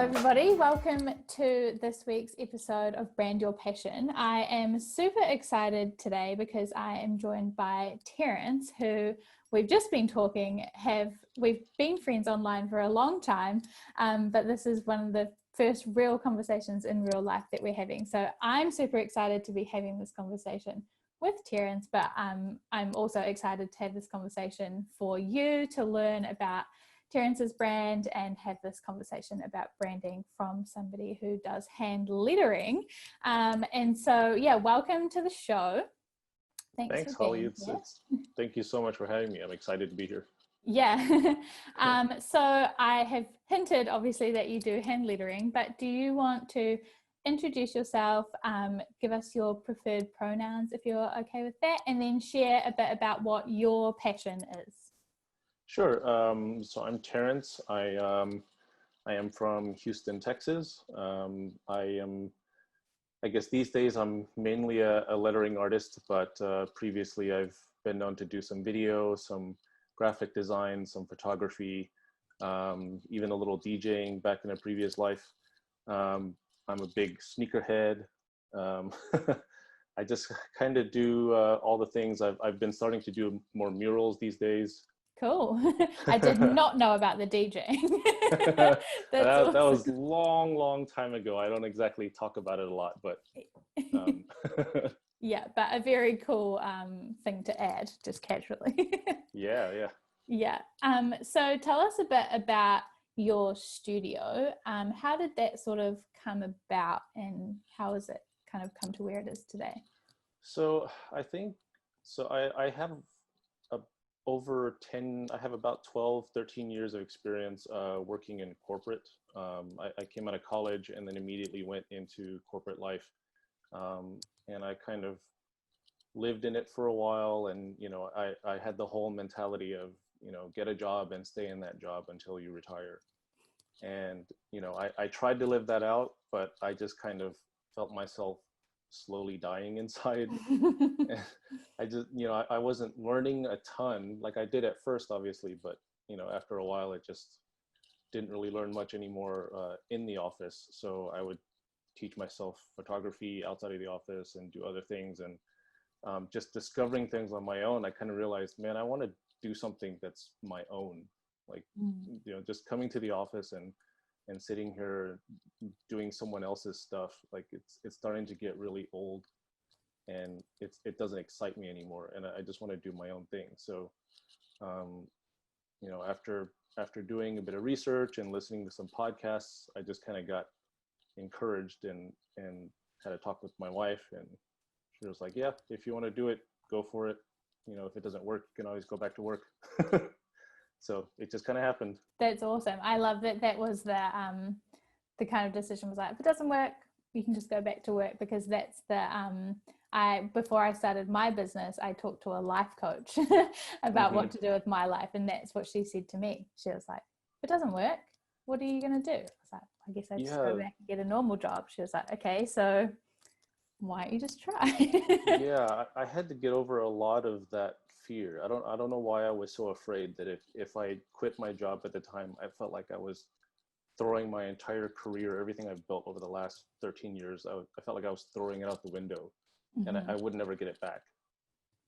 Hello everybody, welcome to this week's episode of Brand Your Passion. I am super excited today because I am joined by Terence, who we've just been talking, we've been friends online for a long time, but this is one of the first real conversations in real life that we're having. So I'm super excited to be having this conversation with Terence, but I'm also excited to have this conversation for you to learn about Terence's brand and have this conversation about branding from somebody who does hand lettering. And so, yeah, welcome to the show. Thanks, Holly. Thank you so much for having me. I'm excited to be here. Yeah. So I have hinted, obviously, that you do hand lettering, but do you want to introduce yourself, give us your preferred pronouns if you're okay with that, and then share a bit about what your passion is? Sure. So I'm Terence. I am from Houston, Texas. I guess these days I'm mainly a lettering artist, but previously I've been known to do some video, some graphic design, some photography, even a little DJing back in a previous life. I'm a big sneakerhead. I just kind of do all the things. I've been starting to do more murals these days. Cool. I did not know about the DJing. that was long time ago. I don't exactly talk about it a lot, but yeah, but a very cool thing to add, just casually. Yeah. So tell us a bit about your studio. How did that sort of come about, and how has it kind of come to where it is today? So I have I have about 12, 13 years of experience working in corporate. I came out of college and then immediately went into corporate life. And I kind of lived in it for a while. And, I had the whole mentality of, get a job and stay in that job until you retire. And, I tried to live that out, but I just kind of felt myself slowly dying inside. I just, I wasn't learning a ton like I did at first, obviously, but, after a while, it just didn't really learn much anymore in the office. So I would teach myself photography outside of the office and do other things. And just discovering things on my own, I kind of realized, man, I want to do something that's my own. Like, just coming to the office and sitting here doing someone else's stuff, like it's starting to get really old, and it doesn't excite me anymore, and I just want to do my own thing. So after doing a bit of research and listening to some podcasts, I just kind of got encouraged and had a talk with my wife, and she was like, yeah, if you want to do it, go for it. If it doesn't work, you can always go back to work. So it just kind of happened. That's awesome. I love that. That was the kind of decision was like, if it doesn't work, you can just go back to work, because that's the, before I started my business, I talked to a life coach about what to do with my life. And that's what she said to me. She was like, if it doesn't work, what are you going to do? I was like, I guess I just go back and get a normal job. She was like, okay, so why don't you just try? Yeah, I had to get over a lot of that fear. I don't know why I was so afraid that if I quit my job at the time, I felt like I was throwing my entire career, everything I've built over the last 13 years, I felt like I was throwing it out the window, and I would never get it back.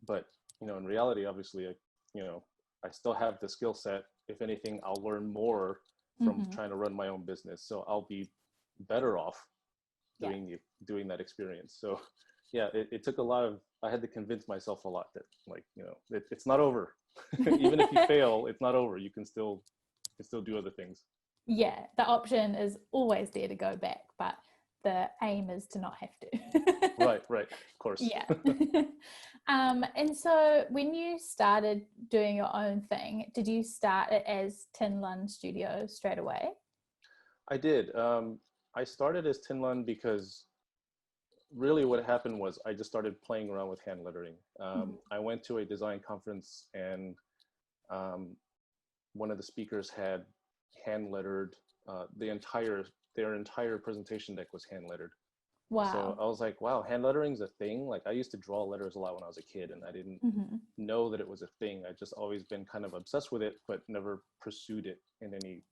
But, in reality, obviously, I still have the skill set. If anything, I'll learn more from trying to run my own business. So I'll be better off doing that experience. So yeah, it took a lot of, I had to convince myself a lot that, like, it's not over. Even if you fail, it's not over. You can still do other things. Yeah, the option is always there to go back, but the aim is to not have to. Right, of course. Yeah. And so when you started doing your own thing, did you start it as Tinlun Studio straight away? I did. I started as Tinlun because really what happened was I just started playing around with hand lettering. I went to a design conference, and one of the speakers had hand lettered their entire presentation deck was hand lettered. Wow. So I was like, wow, hand lettering is a thing. Like, I used to draw letters a lot when I was a kid, and I didn't know that it was a thing. I just always been kind of obsessed with it, but never pursued it in any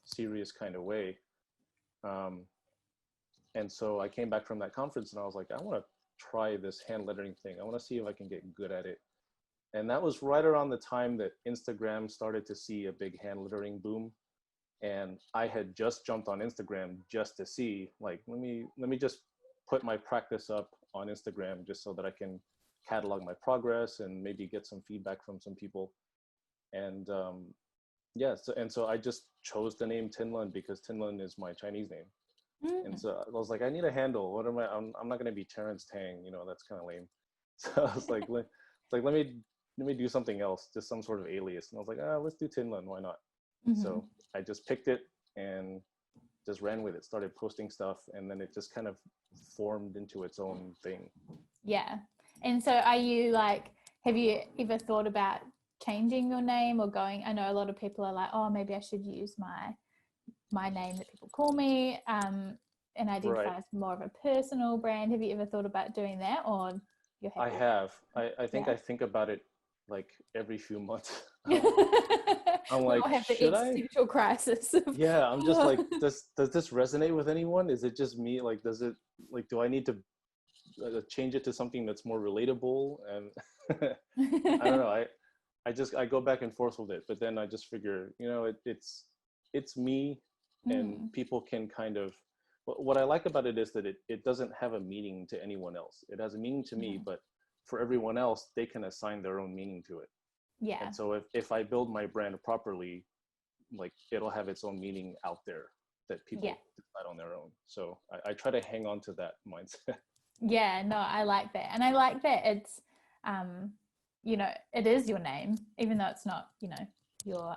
serious kind of way. And so I came back from that conference and I was like, I want to try this hand lettering thing. I want to see if I can get good at it. And that was right around the time that Instagram started to see a big hand lettering boom. And I had just jumped on Instagram just to see, like, let me just put my practice up on Instagram just so that I can catalog my progress and maybe get some feedback from some people. And yeah, so I just chose the name Tinlun because Tinlun is my Chinese name. And so I was like, I need a handle. What am I? I'm not going to be Terence Tang. You know, that's kind of lame. So I was like, let me do something else, just some sort of alias. And I was like, let's do Tinlun. Why not? So I just picked it and just ran with it. Started posting stuff, and then it just kind of formed into its own thing. Yeah. And so, are you like? Have you ever thought about changing your name or going? I know a lot of people are like, oh, maybe I should use my name that people call me, and identify as more of a personal brand. Have you ever thought about doing that, or you're happy? I have. I think I think about it like every few months. I'm like, have the should I? existential crisis. Yeah, I'm just like, does this resonate with anyone? Is it just me? Like, does it, like, do I need to change it to something that's more relatable? And I don't know. I go back and forth with it, but then I just figure, you know, it's me, and people can kind of, what I like about it is that it doesn't have a meaning to anyone else. It has a meaning to me, but for everyone else, they can assign their own meaning to it. Yeah. And so if I build my brand properly, like, it'll have its own meaning out there that people decide on their own. So I try to hang on to that mindset. Yeah, no, I like that. And I like that it's, you know, it is your name, even though it's not, you know, your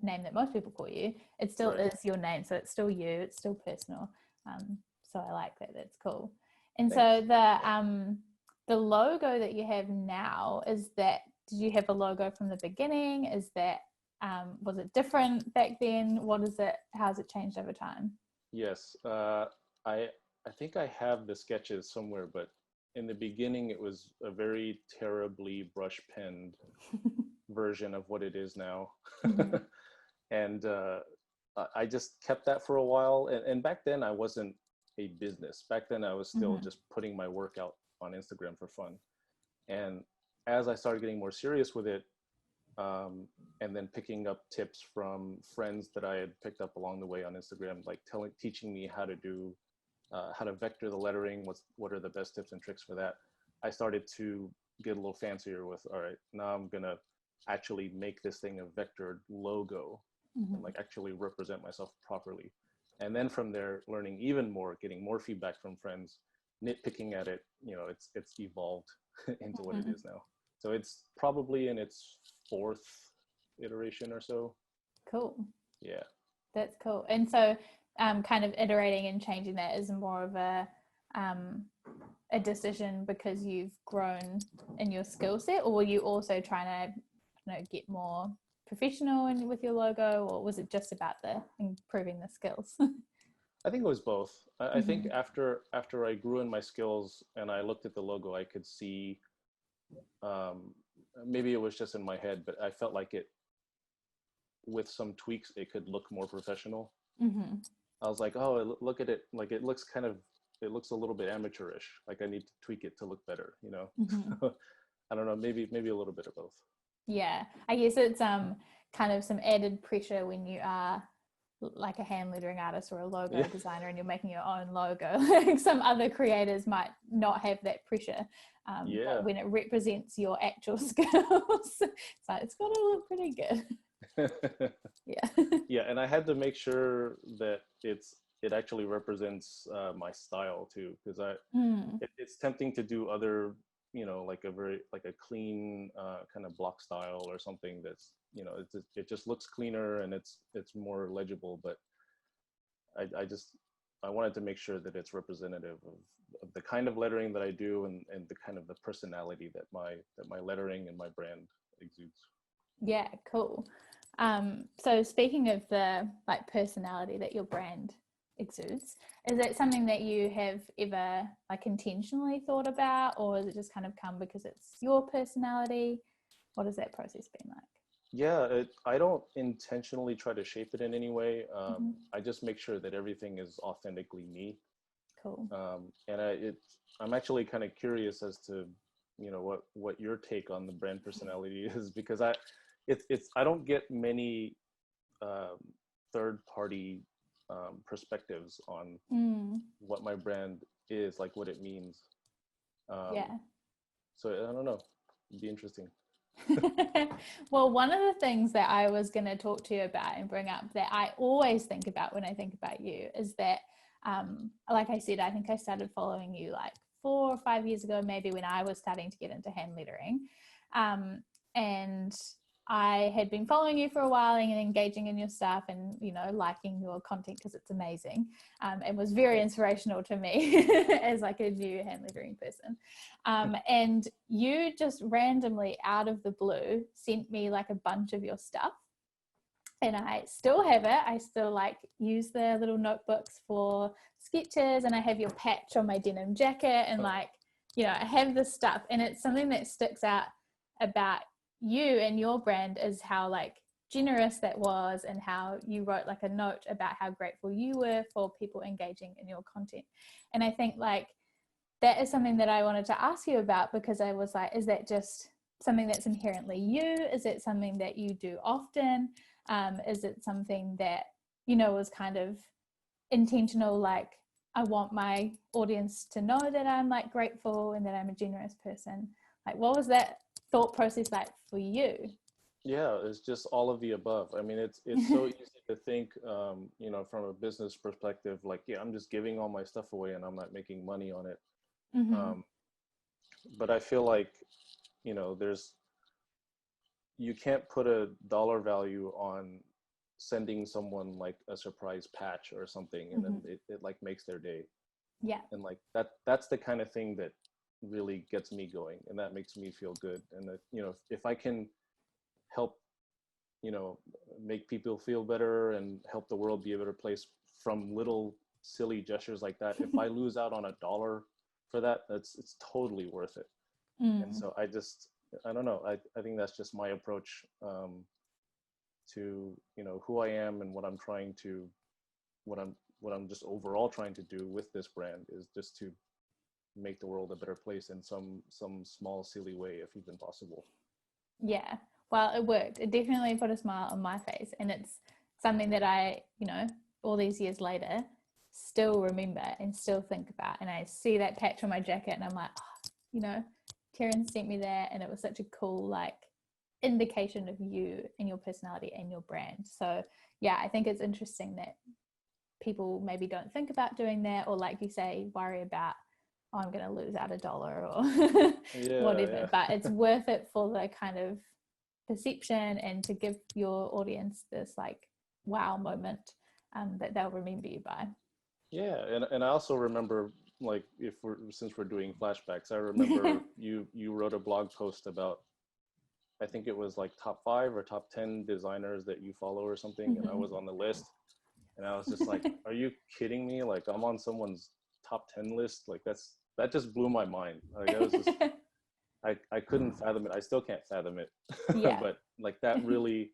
name that most people call you. It still is your name. So it's still you, it's still personal. So I like that. That's cool. And Thanks. So the logo that you have now, did you have a logo from the beginning? Is that, was it different back then? How has it changed over time? Yes. I think I have the sketches somewhere, but in the beginning, it was a very terribly brush penned version of what it is now. And I just kept that for a while. And back then I wasn't a business. Back then I was still just putting my work out on Instagram for fun. And as I started getting more serious with it, and then picking up tips from friends that I had picked up along the way on Instagram, like teaching me how to vector the lettering, what are the best tips and tricks for that, I started to get a little fancier with, all right, now I'm gonna actually make this thing a vectored logo and like actually represent myself properly. And then from there, learning even more, getting more feedback from friends, nitpicking at it, you know, it's evolved into what it is now. So it's probably in its 4th iteration or so. Cool. Yeah. That's cool. And so kind of iterating and changing that is more of a decision because you've grown in your skill set, or were you also trying to, you know, get more professional with your logo, or was it just about the improving the skills? I think it was both. I think after I grew in my skills and I looked at the logo, I could see, maybe it was just in my head, but I felt like it, with some tweaks, it could look more professional. I was like, oh, look at it. Like, it looks a little bit amateurish. Like, I need to tweak it to look better, you know? I don't know, maybe a little bit of both. Yeah, I guess it's kind of some added pressure when you are like a hand lettering artist or a logo designer and you're making your own logo. Like, some other creators might not have that pressure, but when it represents your actual skills, it's got to look pretty good. Yeah, and I had to make sure that it actually represents my style too, because it's tempting to do other, you know, like a clean kind of block style or something that's, you know, it just looks cleaner and it's more legible, but I wanted to make sure that it's representative of the kind of lettering that I do and the kind of the personality that my lettering and my brand exudes. Yeah, cool. So speaking of the like personality that your brand exudes, is that something that you have ever like intentionally thought about, or has it just kind of come because it's your personality? What has that process been like? Yeah, I don't intentionally try to shape it in any way. Hmm. I just make sure that everything is authentically me. Cool. And I'm actually kind of curious as to, what your take on the brand personality is, because I don't get many um, third party perspectives on Mm, what my brand is, like what it means. Um, yeah. so I don't know. It'd be interesting. Well, one of the things that I was going to talk to you about and bring up that I always think about when I think about you is that, like I said, I think I started following you like 4 or 5 years ago, maybe when I was starting to get into hand lettering. And I had been following you for a while and engaging in your stuff and, liking your content because it's amazing. And was very inspirational to me as like a new hand lettering person. And you just randomly out of the blue sent me like a bunch of your stuff. And I still have it. I still like use the little notebooks for sketches, and I have your patch on my denim jacket, and Oh, like, I have this stuff, and it's something that sticks out about you and your brand is how like generous that was, and how you wrote like a note about how grateful you were for people engaging in your content. And I think like that is something that I wanted to ask you about, because I was like, is that just something that's inherently you? Is it something that you do often? Is it something that, was kind of intentional, like, I want my audience to know that I'm like grateful and that I'm a generous person? Like, what was that thought process like for you? yeah, it's just all of the above. I mean, it's so easy to think, from a business perspective, like, yeah, I'm just giving all my stuff away and I'm not making money on it. Mm-hmm. Um, but I feel like, there's you can't put a dollar value on sending someone like a surprise patch or something, and Mm-hmm. then it like makes their day. Yeah. And like that's the kind of thing that really gets me going, and that makes me feel good. And that, if I can help, you know, make people feel better and help the world be a better place from little silly gestures like that, if I lose out on a dollar for that, it's totally worth it. And Mm. so I don't know. I think that's just my approach, to, who I am and what I'm just overall trying to do with this brand is just to make the world a better place in some small silly way, if even possible. Yeah. Well, it worked. It definitely put a smile on my face. And it's something that I, all these years later, still remember and still think about. And I see that patch on my jacket and I'm like, oh, Terence sent me that. And it was such a cool, like, indication of you and your personality and your brand. So, yeah, I think it's interesting that people maybe don't think about doing that, or, like you say, worry about, oh, I'm going to lose out a dollar or Yeah, whatever. yeah. But it's worth it for the kind of perception and to give your audience this like wow moment, that they'll remember you by. Yeah, and I also remember, like, if we're since we're doing flashbacks, I remember you wrote a blog post about, I think it was like top 5 or top 10 designers that you follow or something, and I Mm-hmm. was on the list, and I was just like, are you kidding me? Like, I'm on someone's top 10 list? Like, that just blew my mind. Like, I was just I couldn't fathom it. I still can't fathom it. Yeah. But like that really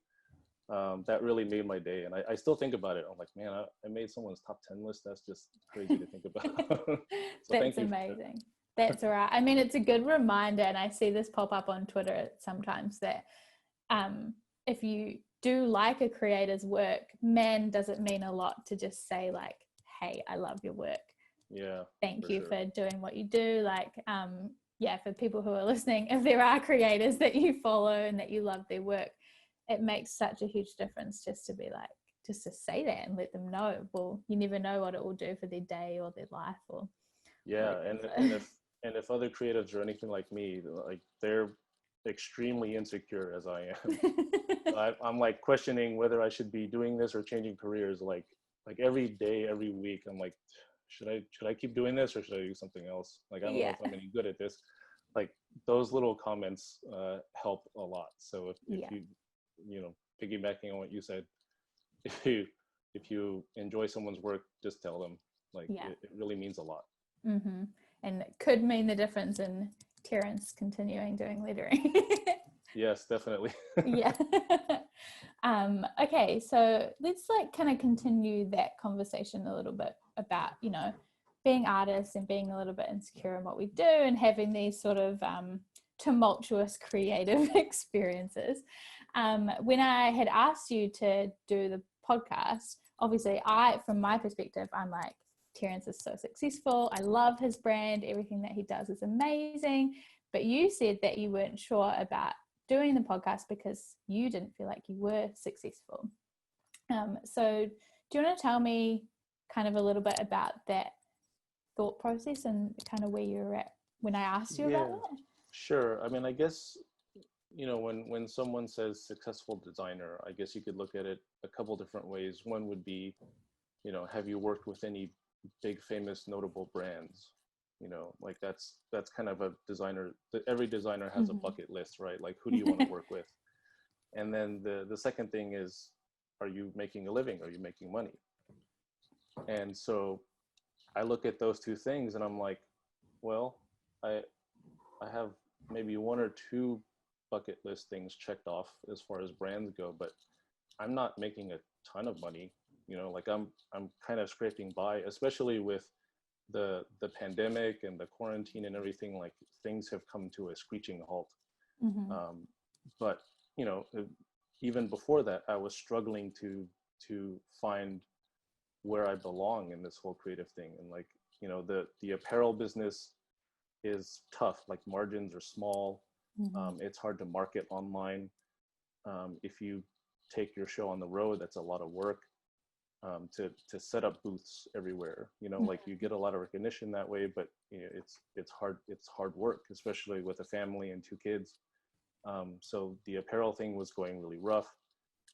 made my day, and I still think about it. I'm like, man, I made someone's top 10 list. That's just crazy to think about. So That's thank you for amazing. That's all right. I mean, it's a good reminder, and I see this pop up on Twitter sometimes, that if you do like a creator's work, man, does it mean a lot to just say like, hey, I love your work. that. Yeah, Thank for you sure. for doing what you do. Like, yeah, for people who are listening, if there are creators that you follow and that you love their work, it makes such a huge difference just to be like, just to say that and let them know. Well, you never know what it will do for their day or their life or Yeah, whatever. and if other creatives are anything like me, like, they're extremely insecure as I am. I'm like questioning whether I should be doing this or changing careers. Like every day, every week, I'm like, should I keep doing this or should I do something else? Like, I don't know Yeah. if I'm any good at this. Like, those little comments help a lot. So if Yeah. piggybacking on what you said, if you enjoy someone's work, just tell them. Like, Yeah. it really means a lot. Mm-hmm. And it could mean the difference in Terence continuing doing lettering. Yes, definitely. Yeah. Okay, so let's like kind of continue that conversation a little bit about, you know, being artists and being a little bit insecure in what we do and having these sort of tumultuous creative experiences. When I had asked you to do the podcast, obviously from my perspective, I'm like, Terence is so successful. I love his brand. Everything that he does is amazing. But you said that you weren't sure about doing the podcast because you didn't feel like you were successful. So do you want to tell me kind of a little bit about that thought process and kind of where you were at when I asked you about Yeah, that? sure. I mean, I guess, you know, when someone says successful designer, I guess you could look at it a couple different ways. One would be, you know, have you worked with any big famous notable brands? You know, like that's kind of a designer, every designer has a bucket list, right? Like, who do you want to work with? And then the second thing is, are you making a living? Are you making money? And so I look at those two things and I'm like, well, I have maybe one or two bucket list things checked off as far as brands go, but I'm not making a ton of money. You know, like I'm kind of scraping by, especially with the pandemic and the quarantine and everything. Like, things have come to a screeching halt. But you know, even before that, I was struggling to find where I belong in this whole creative thing. And like, you know, the apparel business is tough. Like, margins are small. It's hard to market online. If you take your show on the road, that's a lot of work. To set up booths everywhere, you know, like you get a lot of recognition that way, but you know, it's hard work, especially with a family and two kids. So the apparel thing was going really rough,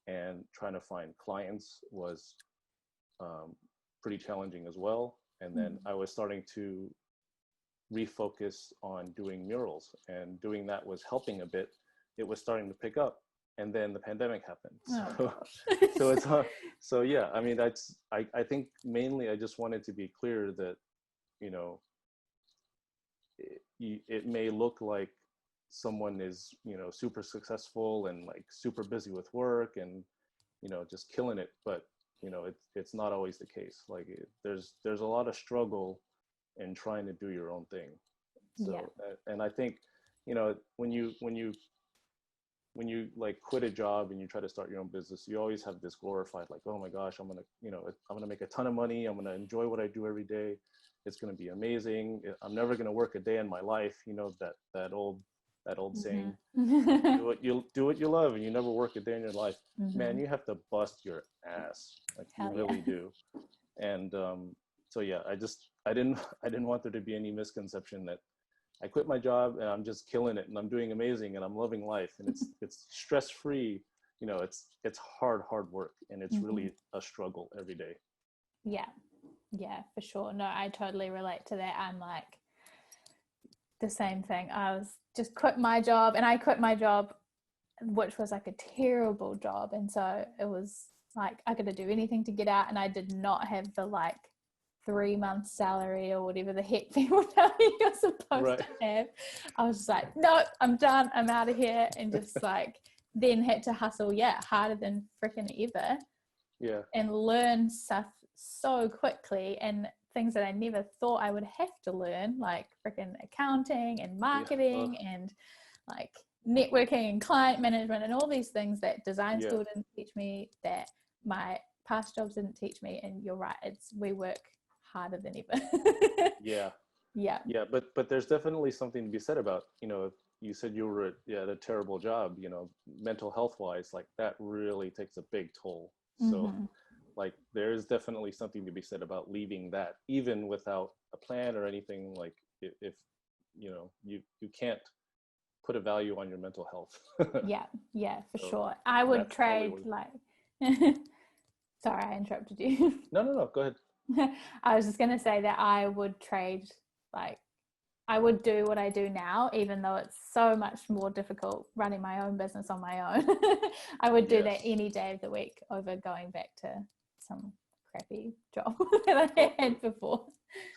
and trying to find clients was pretty challenging as well. And then I was starting to refocus on doing murals, and doing that was helping a bit. It was starting to pick up, and then the pandemic happened. So, so it's hard. So yeah, I mean, I think mainly I just wanted to be clear that, you know, it may look like someone is, you know, super successful and like super busy with work and, you know, just killing it, but you know, it's not always the case. Like, there's a lot of struggle in trying to do your own thing. So, and I think, you know, when you like quit a job and you try to start your own business, you always have this glorified, like, oh my gosh, I'm gonna make a ton of money. I'm gonna enjoy what I do every day. It's gonna be amazing. I'm never gonna work a day in my life. You know, that old saying, do what you love, and you never work a day in your life. Man, you have to bust your ass. Like, you really do. And so yeah, I didn't want there to be any misconception that I quit my job and I'm just killing it and I'm doing amazing and I'm loving life and it's stress-free. You know, it's hard work, and it's really a struggle every day. Yeah, for sure. No, I totally relate to that. I'm like the same thing. I was just quit my job, and I quit my job, which was like a terrible job. And so it was like, I could do anything to get out, and I did not have the like 3 months salary or whatever the heck people tell you you're supposed to have. I was just like, no, I'm done, I'm out of here. And just like then had to hustle harder than freaking ever, and learn stuff so quickly, and things that I never thought I would have to learn, like freaking accounting and marketing and like networking and client management and all these things that design school didn't teach me, that my past jobs didn't teach me. And you're right, we work harder than ever. But there's definitely something to be said about, you know, you said you were at a terrible job, you know, mental health wise, like that really takes a big toll. So like, there's definitely something to be said about leaving that, even without a plan or anything. Like, if you know, you can't put a value on your mental health. For sure. I would trade like sorry, I interrupted you. No, go ahead. I was just going to say that I would trade, like, I would do what I do now, even though it's so much more difficult running my own business on my own. I would do that any day of the week over going back to some crappy job that I had before.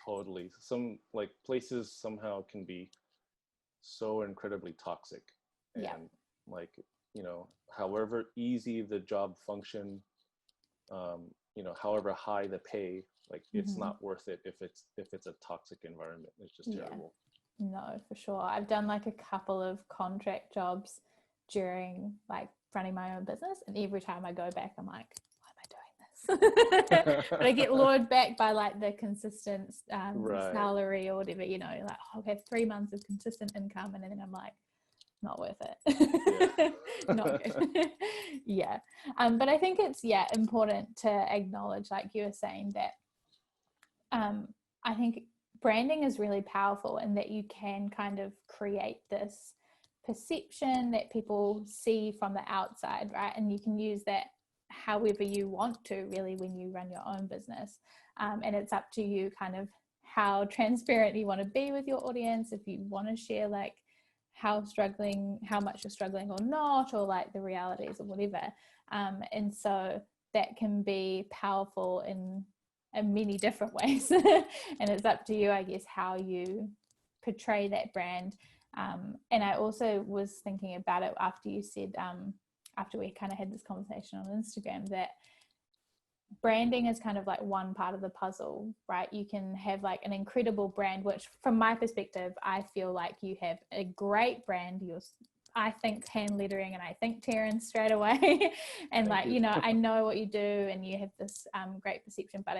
Totally. Some like places somehow can be so incredibly toxic. And like, however easy the job function, however high the pay, like it's not worth it if it's a toxic environment. It's just terrible. No, for sure. I've done like a couple of contract jobs during like running my own business, and every time I go back, I'm like, why am I doing this? But I get lured back by like the consistent salary or whatever, like, I'll have 3 months of consistent income, and then I'm like, not worth it. Not good. Yeah. But I think it's important to acknowledge, like you were saying, that I think branding is really powerful, and that you can kind of create this perception that people see from the outside, right? And you can use that however you want to, really, when you run your own business. And it's up to you kind of how transparent you want to be with your audience, if you want to share like how much you're struggling or not, or like the realities or whatever. And so that can be powerful in many different ways. And it's up to you, I guess, how you portray that brand. And I also was thinking about it after you said, after we kind of had this conversation on Instagram, that branding is kind of like one part of the puzzle, right? You can have like an incredible brand, which from my perspective, I feel like you have a great brand. I think hand lettering, and I think Terence straight away. And like, I know what you do, and you have this great perception, but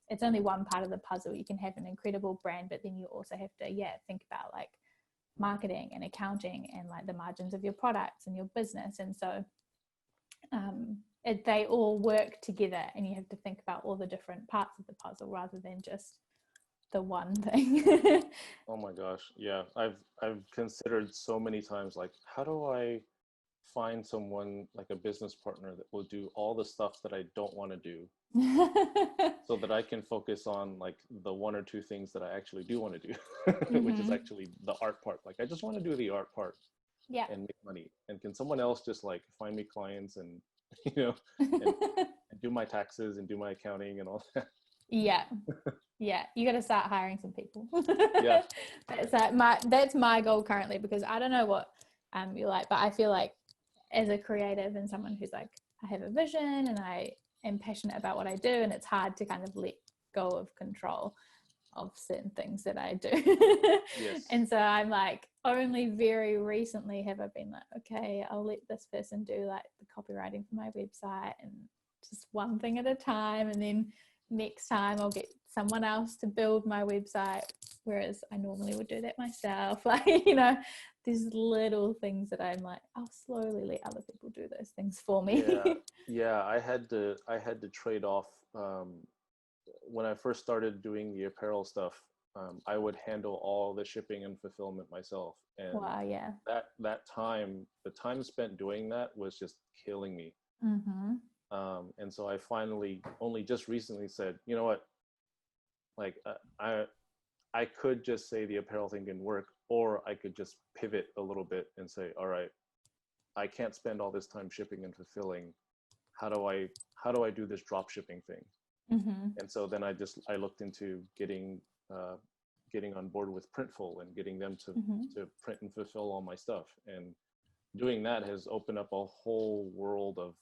it's only one part of the puzzle. You can have an incredible brand, but then you also have to, think about like marketing and accounting and like the margins of your products and your business. And so they all work together, and you have to think about all the different parts of the puzzle rather than just the one thing. Oh my gosh. Yeah. I've considered so many times, like, how do I find someone, like a business partner, that will do all the stuff that I don't want to do so that I can focus on like the one or two things that I actually do want to do, which is actually the art part. Like, I just want to do the art part and make money. And can someone else just like find me clients and, and do my taxes and do my accounting and all that? Yeah, you got to start hiring some people. Yeah. That's my goal currently, because I don't know what you're like, but I feel like as a creative and someone who's like, I have a vision and I am passionate about what I do, and it's hard to kind of let go of control of certain things that I do. Yes. And so I'm like, only very recently have I been like, okay, I'll let this person do like the copywriting for my website, and just one thing at a time, and then next time I'll get someone else to build my website, whereas I normally would do that myself. Like, these little things that I'm like, I'll slowly let other people do those things for me. Yeah. I had to trade off. When I first started doing the apparel stuff, I would handle all the shipping and fulfillment myself. And wow, yeah. the time spent doing that was just killing me. And so I finally only just recently said, you know what, like I could just say the apparel thing didn't work, or I could just pivot a little bit and say, all right, I can't spend all this time shipping and fulfilling. How do I do this drop shipping thing? And so then I looked into getting on board with Printful and getting them to print and fulfill all my stuff. And doing that has opened up a whole world of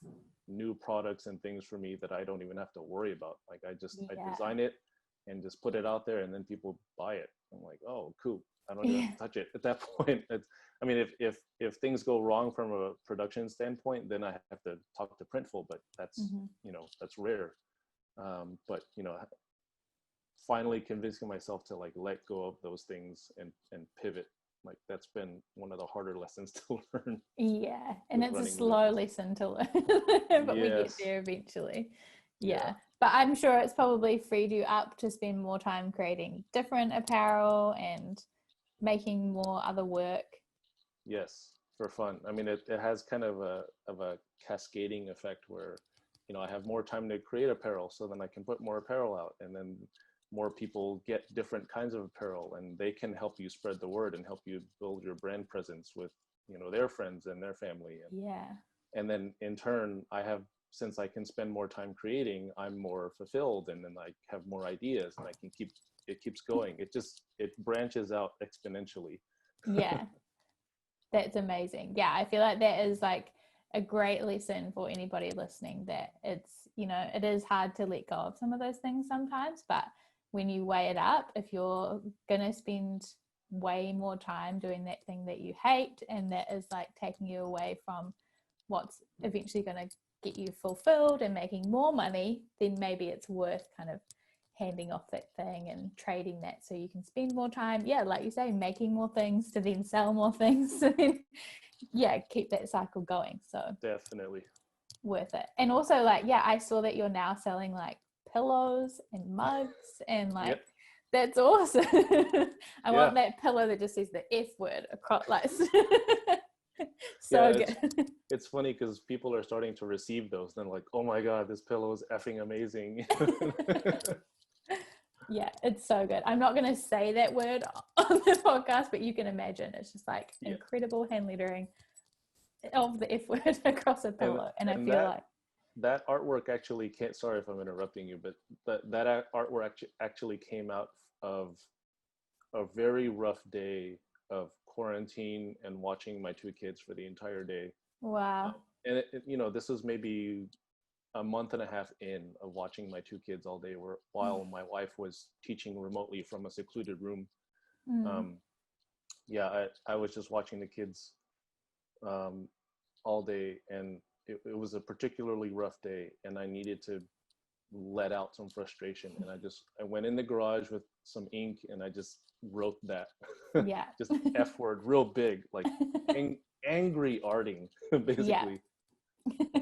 new products and things for me that I don't even have to worry about. Like, I design it and just put it out there, and then people buy it. I'm like, oh, cool. I don't even have to touch it at that point. I mean, if things go wrong from a production standpoint, then I have to talk to Printful, but that's, that's rare. But, finally convincing myself to like let go of those things and pivot, like that's been one of the harder lessons to learn. Yeah, and it's a slow lesson to learn, but we get there eventually. Yeah, but I'm sure it's probably freed you up to spend more time creating different apparel and making more other work. Yes, for fun. I mean, it has kind of a cascading effect where, I have more time to create apparel, so then I can put more apparel out, and then more people get different kinds of apparel, and they can help you spread the word and help you build your brand presence with, their friends and their family. And then in turn, since I can spend more time creating, I'm more fulfilled, and then I have more ideas, and it keeps going. It branches out exponentially. Yeah. That's amazing. Yeah, I feel like that is like a great lesson for anybody listening, that it's, you know, it is hard to let go of some of those things sometimes, but when you weigh it up, if you're gonna spend way more time doing that thing that you hate and that is like taking you away from what's eventually going to get you fulfilled and making more money, then maybe it's worth kind of handing off that thing and trading that so you can spend more time, yeah, like you say, making more things to then sell more things to then, yeah, keep that cycle going. So definitely worth it. And also, like, yeah, I saw that you're now selling like pillows and mugs and like yep. that's awesome. I Yeah. want that pillow that just says the F word across, like Yeah, good. It's funny because people are starting to receive those, then like, oh my god, this pillow is effing amazing. Yeah, it's so good. I'm not going to say that word on the podcast, but you can imagine it's just like incredible hand lettering of the F word across a pillow. And I feel like that artwork actually sorry if I'm interrupting you, but that artwork actually came out of a very rough day of quarantine and watching my two kids for the entire day. wow. And you know, this was maybe a month and a half in of watching my two kids all day while my wife was teaching remotely from a secluded room. Yeah, I was just watching the kids all day, and it was a particularly rough day, and I needed to let out some frustration, and I went in the garage with some ink and I just wrote that. Yeah. Just F word real big, like angry arting basically.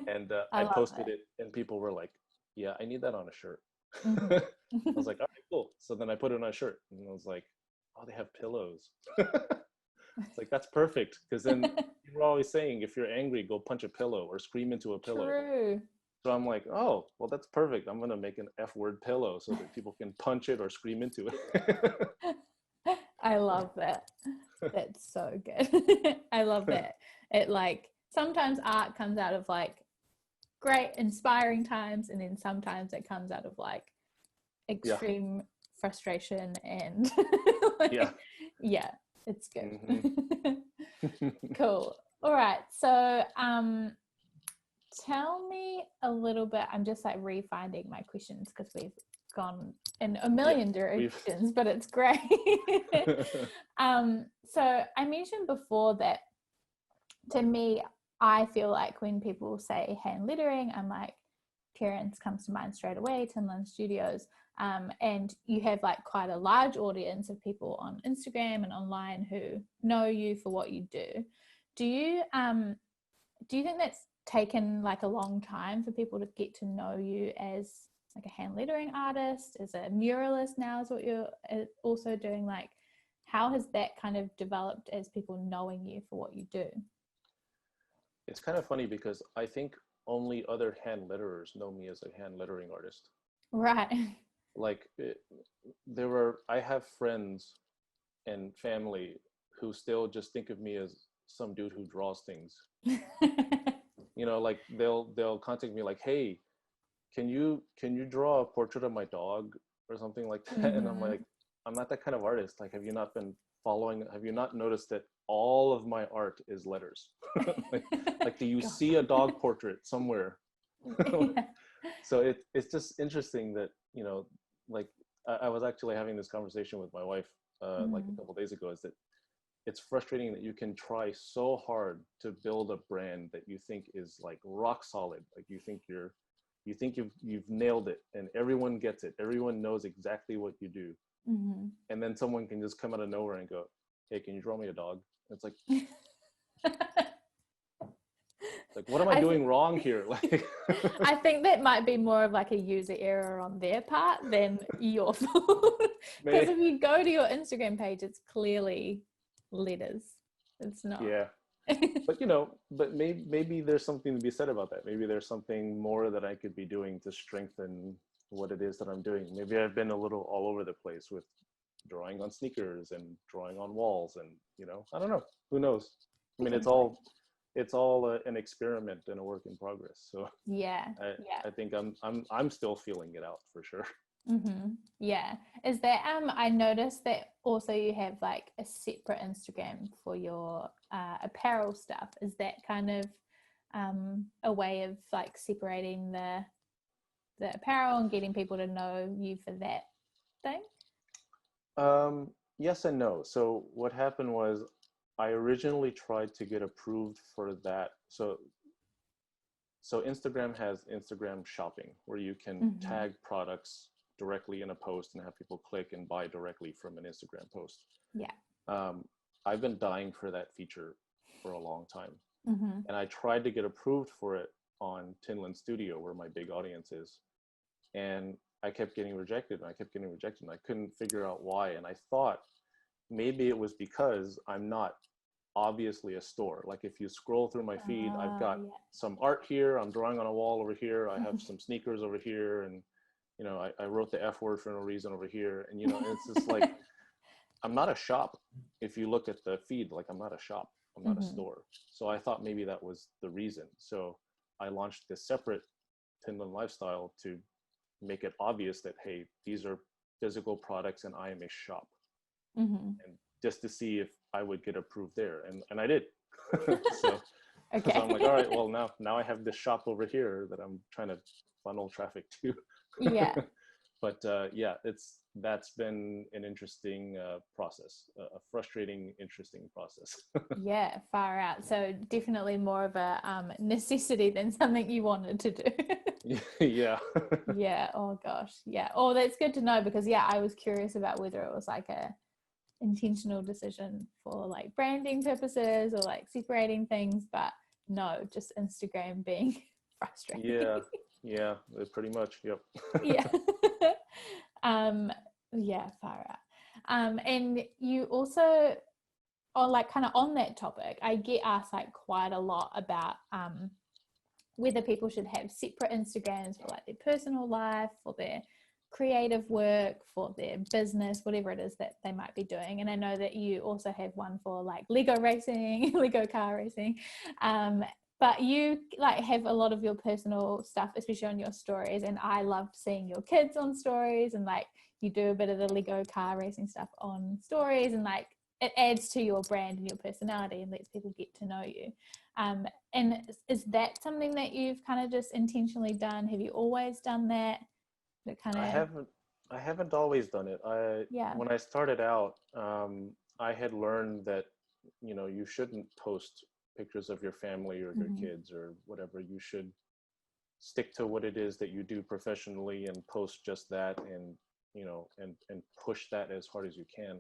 And I posted it and people were like, yeah, I need that on a shirt. I was like, all right, cool. So then I put it on a shirt and I was like, oh, they have pillows. It's like, that's perfect, because then you were always saying, if you're angry, go punch a pillow or scream into a pillow. True. So I'm like, oh, well, that's perfect. I'm going to make an F word pillow so that people can punch it or scream into it. I love that. That's so good. I love that. It like, sometimes art comes out of like great inspiring times, and then sometimes it comes out of like extreme frustration and like, yeah, it's good. Cool. All right. So tell me a little bit, I'm just like refinding my questions because we've gone in a million directions, but it's great. So I mentioned before that to me, I feel like when people say hand lettering, I'm like, Terence comes to mind straight away, Tinlun Studios. And you have like quite a large audience of people on Instagram and online who know you for what you do. Do you think that's taken like a long time for people to get to know you as like a hand lettering artist, as a muralist now is what you're also doing? Like, how has that kind of developed as people knowing you for what you do? It's kind of funny because I think only other hand letterers know me as a hand lettering artist. Right. Like I have friends and family who still just think of me as some dude who draws things. You know, like they'll contact me like, hey, can you draw a portrait of my dog or something like that? And I'm like, I'm not that kind of artist. Like, have you not noticed that all of my art is letters? like do you see a dog portrait somewhere? So it's just interesting that, you know, like I was actually having this conversation with my wife like a couple days ago, is that it's frustrating that you can try so hard to build a brand that you think is like rock solid. Like you think you've nailed it and everyone gets it. Everyone knows exactly what you do. And then someone can just come out of nowhere and go, hey, can you draw me a dog? And it's like, like, what am I doing wrong here? Like, I think that might be more of like a user error on their part than your fault. Because if you go to your Instagram page, it's clearly letters. It's not. Yeah. But you know, but maybe there's something to be said about that. Maybe there's something more that I could be doing to strengthen what it is that I'm doing. Maybe I've been a little all over the place with drawing on sneakers and drawing on walls, and you know, I don't know. Who knows? I mean, it's all an experiment and a work in progress. So yeah, I think I'm still feeling it out for sure. Yeah. Is that I noticed that also you have like a separate Instagram for your apparel stuff. Is that kind of a way of like separating the apparel and getting people to know you for that thing? Yes and no. So what happened was I originally tried to get approved for that. So Instagram has Instagram shopping where you can tag products directly in a post and have people click and buy directly from an Instagram post. Yeah. I've been dying for that feature for a long time. And I tried to get approved for it on Tinlun Studio, where my big audience is. And I kept getting rejected and I kept getting rejected and I couldn't figure out why. And I thought maybe it was because I'm not obviously a store. Like if you scroll through my feed, I've got some art here, I'm drawing on a wall over here, I have some sneakers over here, and you know, I wrote the F word for no reason over here. And you know, it's just like, I'm not a shop. If you look at the feed, like I'm not a shop, I'm not a store. So I thought maybe that was the reason. So I launched this separate Tinlun lifestyle to make it obvious that, hey, these are physical products and I am a shop. And just to see if I would get approved there. And I did. So, Okay. So I'm like, all right, well, now I have this shop over here that I'm trying to funnel traffic to. Yeah. But yeah, that's been an interesting process, a frustrating, interesting process. Yeah, far out. So definitely more of a necessity than something you wanted to do. Yeah. Yeah. Oh gosh. Yeah. Oh, that's good to know, because yeah, I was curious about whether it was like a intentional decision for like branding purposes or like separating things, but no, just Instagram being frustrating. Yeah, pretty much. Yep. Yeah. Yeah, far out. And you also, or like kind of on that topic, I get asked like quite a lot about whether people should have separate Instagrams for like their personal life, for their creative work, for their business, whatever it is that they might be doing. And I know that you also have one for like Lego racing, Lego car racing. But you like have a lot of your personal stuff, especially on your stories. And I loved seeing your kids on stories, and like you do a bit of the Lego car racing stuff on stories, and like it adds to your brand and your personality and lets people get to know you. And is that something that you've kind of just intentionally done? Have you always done that? That kind of I haven't always done it. When I started out, I had learned that, you know, you shouldn't post pictures of your family or your kids or whatever. You should stick to what it is that you do professionally and post just that, and you know, and push that as hard as you can.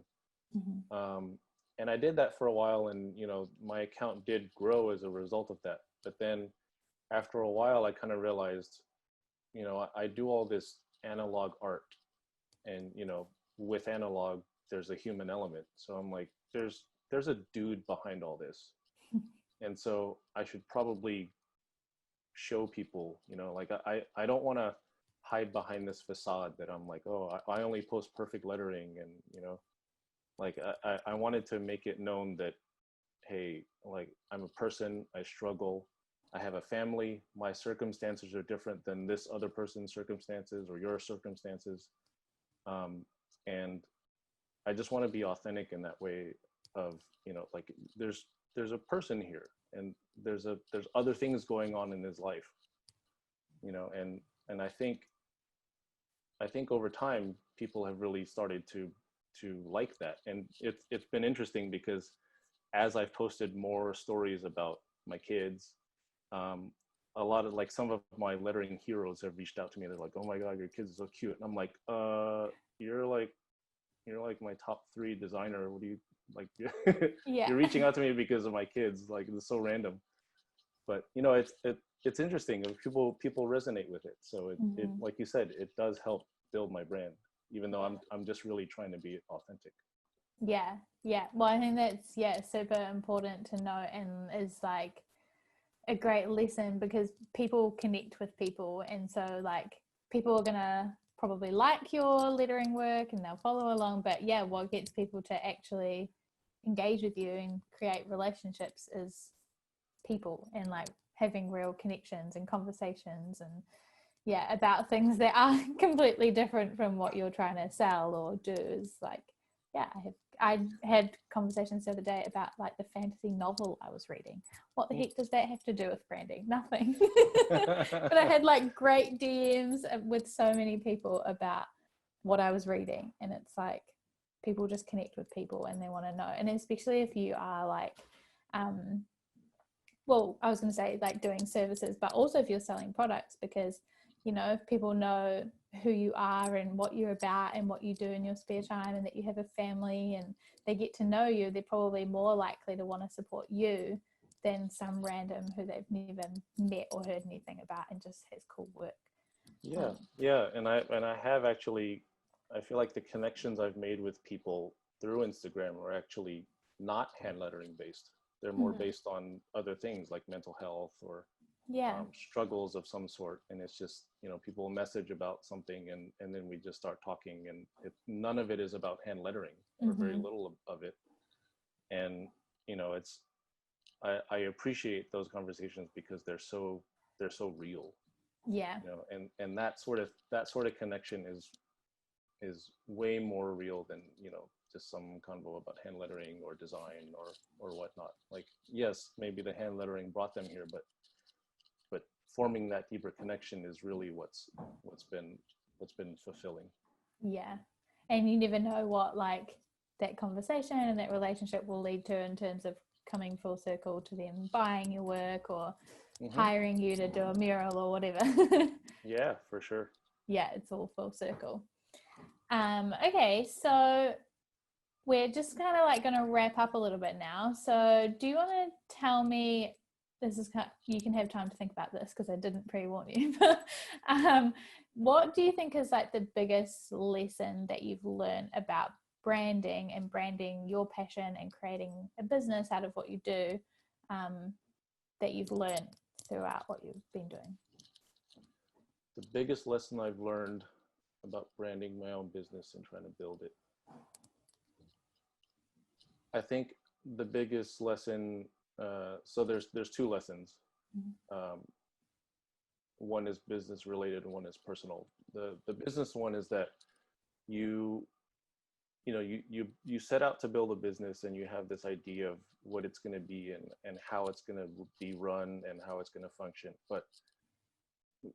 And I did that for a while, and you know, my account did grow as a result of that. But then after a while, I kind of realized, you know, I do all this analog art, and you know, with analog there's a human element. So I'm like, there's a dude behind all this. And so I should probably show people, you know, like I don't want to hide behind this facade that I'm like, oh, I only post perfect lettering, and you know, like I wanted to make it known that, hey, like I'm a person, I struggle, I have a family, my circumstances are different than this other person's circumstances or your circumstances. And I just want to be authentic in that way of, you know, like there's a person here, and there's other things going on in his life, you know, and I think over time people have really started to like that. And it's been interesting because as I've posted more stories about my kids, a lot of like some of my lettering heroes have reached out to me. They're like, oh my God, your kids are so cute. And I'm like, you're like my top 3 designer. What do you like? You're reaching out to me because of my kids. Like, it's so random. But you know, it's interesting. People resonate with it. So it like you said, it does help build my brand, even though I'm just really trying to be authentic. Yeah. Well, I think that's super important to know, and is like a great lesson, because people connect with people, and so like people are gonna probably like your lettering work and they'll follow along, but yeah, what gets people to actually engage with you and create relationships is people, and like having real connections and conversations, and yeah, about things that are completely different from what you're trying to sell or do is like, yeah, I had conversations the other day about like the fantasy novel I was reading. What the heck does that have to do with branding? Nothing. But I had like great DMs with so many people about what I was reading, and it's like people just connect with people and they want to know, and especially if you are like well, I was going to say like doing services, but also if you're selling products, because if people know who you are and what you're about and what you do in your spare time, and that you have a family and they get to know you, they're probably more likely to want to support you than some random who they've never met or heard anything about and just has cool work. Yeah, and I have actually, I feel like the connections I've made with people through Instagram are actually not hand lettering based. They're more based on other things like mental health or struggles of some sort. And it's just, people message about something and then we just start talking, and none of it is about hand lettering, or very little of it. And, I appreciate those conversations because they're so real. Yeah. And that sort of connection is way more real than, just some convo about hand lettering or design or whatnot. Like, yes, maybe the hand lettering brought them here, but forming that deeper connection is really what's been fulfilling. Yeah. And you never know what like that conversation and that relationship will lead to in terms of coming full circle to them buying your work or hiring you to do a mural or whatever. Yeah, for sure. Yeah, it's all full circle. Okay, so we're just kind of like going to wrap up a little bit now. So do you want to tell me, this is kind of, you can have time to think about this because I didn't pre-warn you, but what do you think is like the biggest lesson that you've learned about branding and branding your passion and creating a business out of what you do, that you've learned throughout what you've been doing? The biggest lesson I've learned about branding my own business and trying to build it, I think the biggest lesson, so there's two lessons. One is business related and one is personal. The business one is that you set out to build a business and you have this idea of what it's going to be and how it's going to be run and how it's going to function, but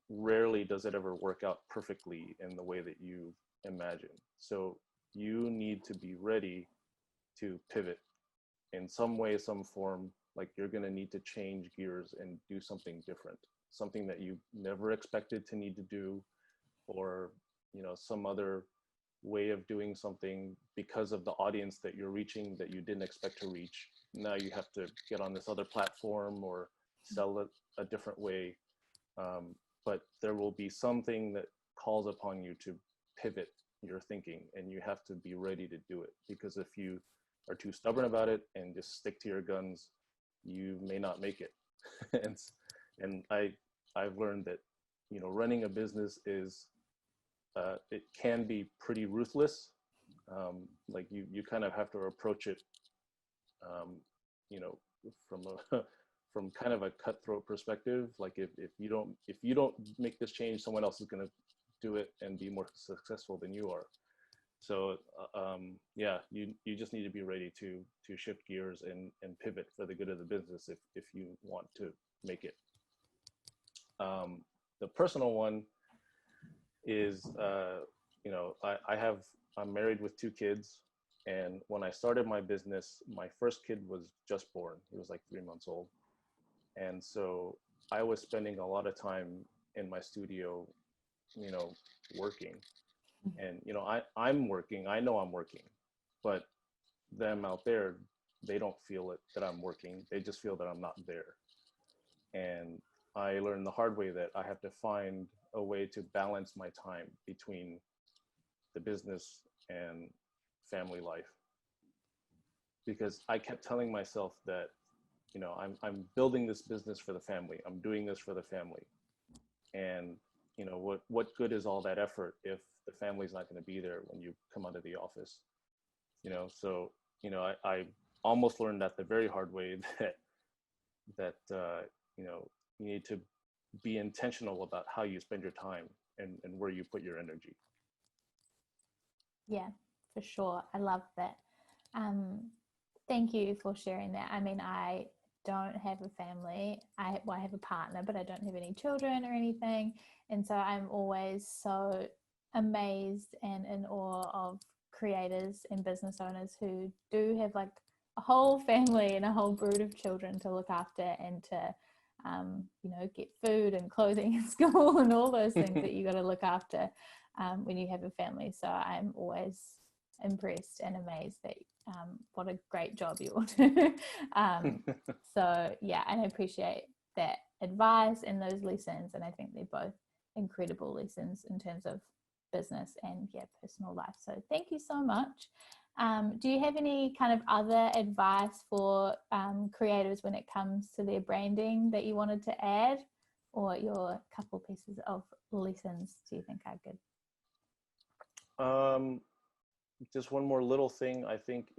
rarely does it ever work out perfectly in the way that you imagine. So you need to be ready to pivot in some way, some form. Like, you're going to need to change gears and do something different, something that you never expected to need to do, or some other way of doing something because of the audience that you're reaching that you didn't expect to reach. Now you have to get on this other platform or sell it a different way. But there will be something that calls upon you to pivot your thinking, and you have to be ready to do it, because if you are too stubborn about it and just stick to your guns, you may not make it. and I've learned that running a business is it can be pretty ruthless. Like you kind of have to approach it from a from kind of a cutthroat perspective. Like, if you don't make this change, someone else is going to do it and be more successful than you are. So yeah, you just need to be ready to shift gears and pivot for the good of the business if you want to make it. The personal one is I'm married with 2 kids, and when I started my business, my first kid was just born. He was like 3 months old, and so I was spending a lot of time in my studio, working. And I'm working. I know I'm working, but them out there, they don't feel it that I'm working. They just feel that I'm not there. And I learned the hard way that I have to find a way to balance my time between the business and family life, because I kept telling myself that I'm building this business for the family. I'm doing this for the family, and what good is all that effort if the family's not going to be there when you come out of the office? So I almost learned that the very hard way that you need to be intentional about how you spend your time and where you put your energy. Yeah, for sure. I love that. Thank you for sharing that. I mean, I don't have a family. I have a partner, but I don't have any children or anything. And so I'm always so amazed and in awe of creators and business owners who do have like a whole family and a whole brood of children to look after and to, you know, get food and clothing and school and all those things that you got to look after when you have a family. So I'm always impressed and amazed that what a great job you all do. So yeah, and I appreciate that advice and those lessons, and I think they're both incredible lessons in terms of business and personal life. So thank you so much. Do you have any kind of other advice for creators when it comes to their branding that you wanted to add, or your couple pieces of lessons do you think are good? Just one more little thing. I think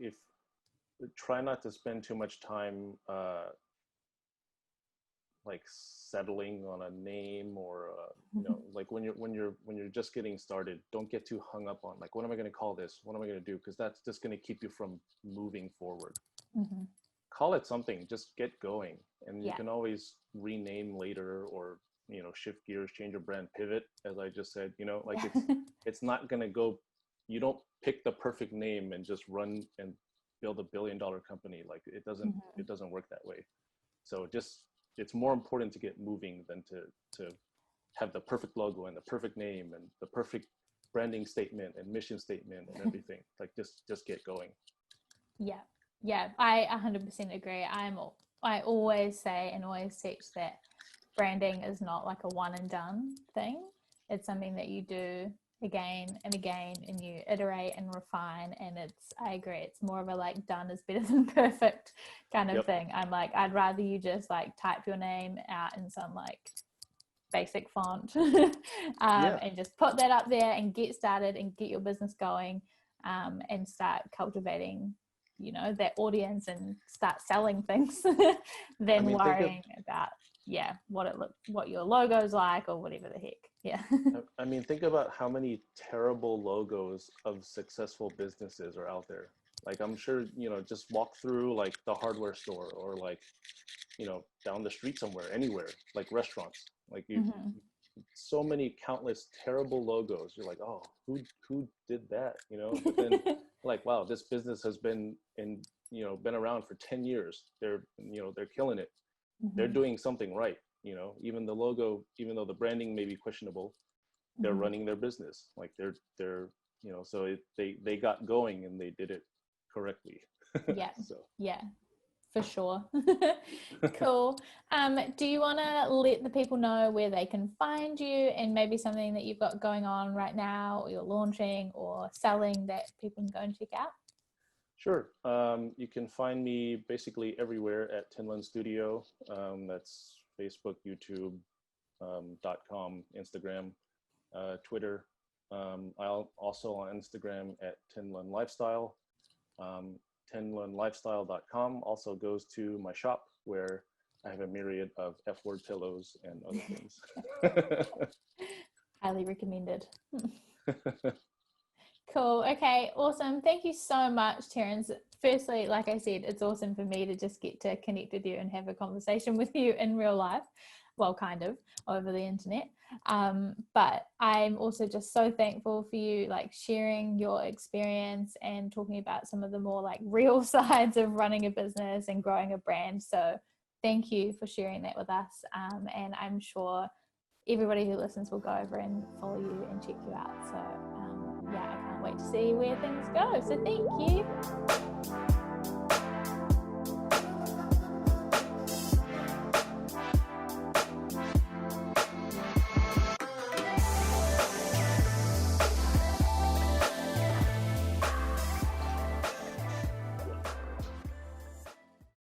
try not to spend too much time like settling on a name or you know, like when you're just getting started, don't get too hung up on like, what am I going to call this? What am I going to do? Because that's just going to keep you from moving forward. Call it something, just get going, and you can always rename later, or you know, shift gears, change your brand, pivot, as I just said. You know, like it's not going to go. You don't pick the perfect name and just run and build $1 billion company. Like it doesn't work that way. So it's more important to get moving than to have the perfect logo and the perfect name and the perfect branding statement and mission statement and everything. Like just get going. Yeah, I 100% agree. I always say and always teach that branding is not like a one and done thing. It's something that you do again and again, and you iterate and refine, and I agree, it's more of a like done is better than perfect kind of thing. I'm like, I'd rather you just like type your name out in some like basic font and just put that up there and get started and get your business going, and start cultivating, you know, that audience and start selling things than worrying about what your logo's like or whatever the heck. I mean, think about how many terrible logos of successful businesses are out there. Like, I'm sure, you know, just walk through like the hardware store, or like, you know, down the street somewhere, anywhere, like restaurants, like so many countless terrible logos. You're like, oh, who did that, you know? But then like, wow, this business has been around for 10 years. They're killing it. They're doing something right. You know, even the logo, even though the branding may be questionable, they're running their business. Like they're you know, so they got going and they did it correctly. Yeah, for sure. Cool. Do you want to let the people know where they can find you, and maybe something that you've got going on right now, or you're launching or selling, that people can go and check out? Sure. You can find me basically everywhere at Tinlun Studio. That's Facebook, YouTube, .com, Instagram, Twitter. I'll also on Instagram at Tinlun Lifestyle. TinlunLifestyle.com also goes to my shop, where I have a myriad of F-word pillows and other things. Highly recommended. Cool. Okay, awesome. Thank you so much, Terence. Firstly, like I said, it's awesome for me to just get to connect with you and have a conversation with you in real life. Well, kind of over the internet. But I'm also just so thankful for you, like sharing your experience and talking about some of the more like real sides of running a business and growing a brand. So thank you for sharing that with us. And I'm sure everybody who listens will go over and follow you and check you out. So I can't wait to see where things go. So thank you.